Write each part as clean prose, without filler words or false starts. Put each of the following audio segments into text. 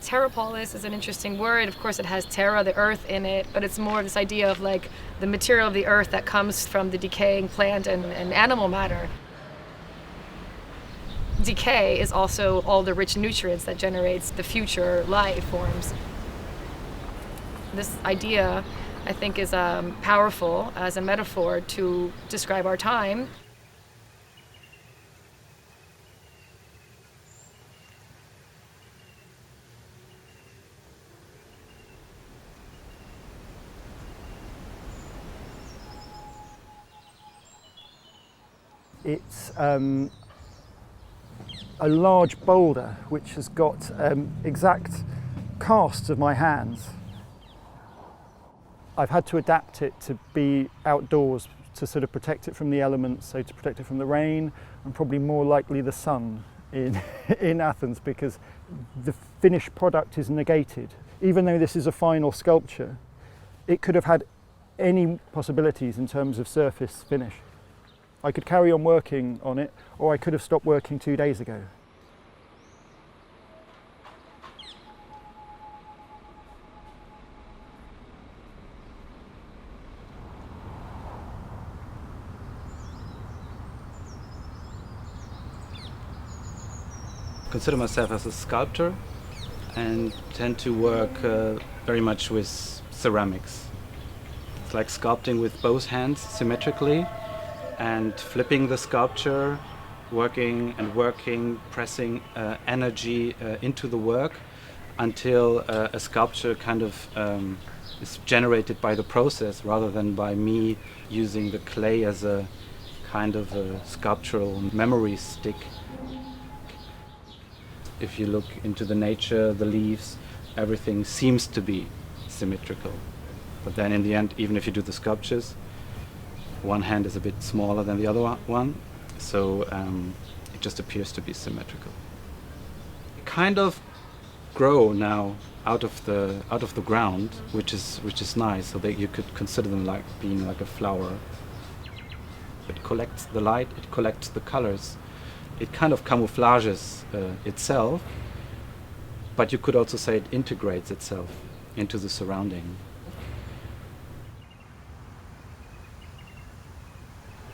Terrapolis is an interesting word. Of course, it has terra, the earth, in it, but it's more of this idea of like the material of the earth that comes from the decaying plant and animal matter. Decay is also all the rich nutrients that generates the future life forms. This idea, I think, is powerful as a metaphor to describe our time. It's a large boulder which has got exact casts of my hands. I've had to adapt it to be outdoors to sort of protect it from the elements, so to protect it from the rain and probably more likely the sun in Athens, because the finished product is negated. Even though this is a final sculpture, it could have had any possibilities in terms of surface finish. I could carry on working on it, or I could have stopped working 2 days ago. I consider myself as a sculptor and tend to work very much with ceramics. It's like sculpting with both hands symmetrically and flipping the sculpture, working and working, pressing energy into the work until a sculpture kind of is generated by the process rather than by me using the clay as a kind of a sculptural memory stick. If you look into the nature, the leaves, everything seems to be symmetrical. But then in the end, even if you do the sculptures, one hand is a bit smaller than the other one, so it just appears to be symmetrical. Kind of grow now out of the ground, which is nice, so that you could consider them like being like a flower. It collects the light, it collects the colors. It kind of camouflages itself, but you could also say it integrates itself into the surrounding.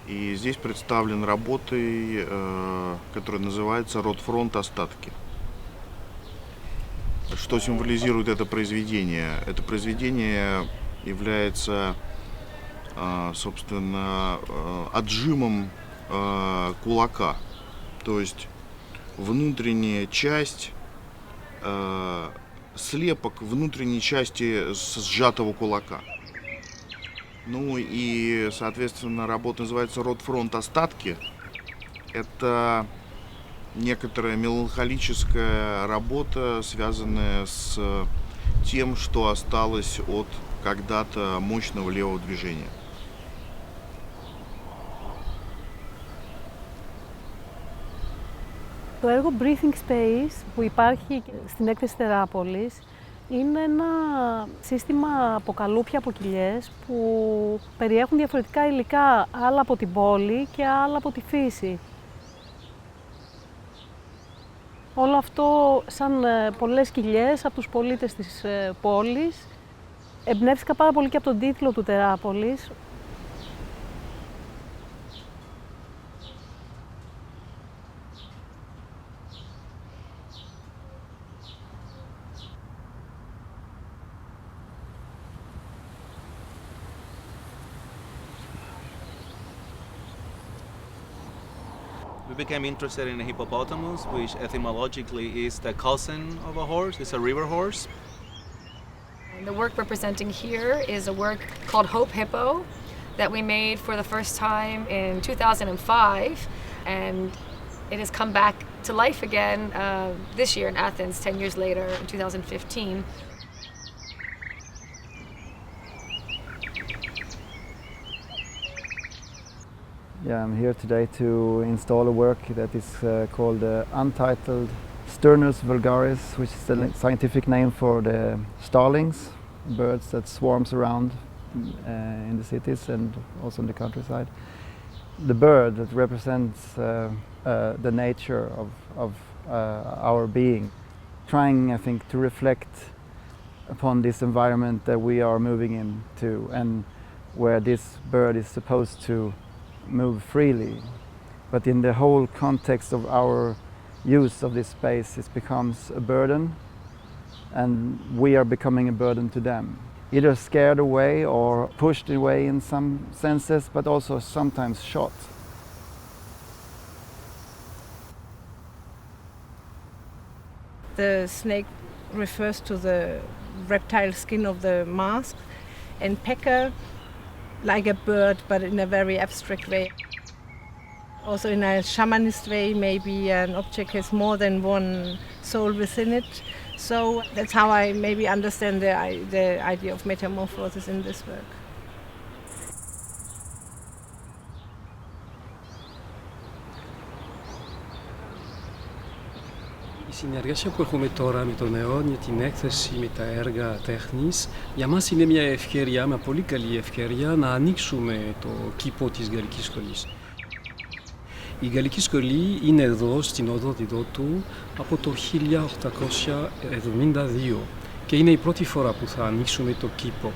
И здесь представлен работой, которая называется «Ротфронт остатки». Что символизирует это произведение? Это произведение является, собственно, отжимом кулака. То есть внутренняя часть, слепок внутренней части сжатого кулака. Ну и, соответственно, работа называется «Ротфронт остатки». Это некоторая меланхолическая работа, связанная с тем, что осталось от когда-то мощного левого движения. Το έργο Breathing Space που υπάρχει στην έκθεση Terrapolis είναι ένα σύστημα από καλούπια, από κοιλιές που περιέχουν διαφορετικά υλικά, άλλα από την πόλη και άλλα από τη φύση. Όλο αυτό σαν πολλές κοιλιές από τους πολίτες της πόλης. Εμπνεύστηκα πάρα πολύ και από τον τίτλο του Terrapolis. We became interested in a hippopotamus, which etymologically is the cousin of a horse. It's a river horse. And the work we're presenting here is a work called Hope Hippo that we made for the first time in 2005, and it has come back to life again this year in Athens, 10 years later, in 2015. Yeah, I'm here today to install a work that is called Untitled Sturnus vulgaris, which is the scientific name for the starlings, birds that swarms around in the cities and also in the countryside. The bird that represents the nature of our being. trying, I think, to reflect upon this environment that we are moving into and where this bird is supposed to move freely. But in the whole context of our use of this space, it becomes a burden, and we are becoming a burden to them. Either scared away or pushed away in some senses, but also sometimes shot. The snake refers to the reptile skin of the mask, and pecker like a bird, but in a very abstract way. Also in a shamanist way, maybe an object has more than one soul within it. So that's how I maybe understand the idea of metamorphosis in this work. Η συνεργασία που έχουμε τώρα με τον ΕΟΝ για την έκθεση με τα έργα τέχνης για μας είναι μια ευκαιρία, μια πολύ καλή ευκαιρία να ανοίξουμε το κήπο της Γαλλικής Σχολής. Η Γαλλική Σχολή είναι εδώ στην οδό Διδότου από το 1872 και είναι η πρώτη φορά που θα ανοίξουμε το κήπο.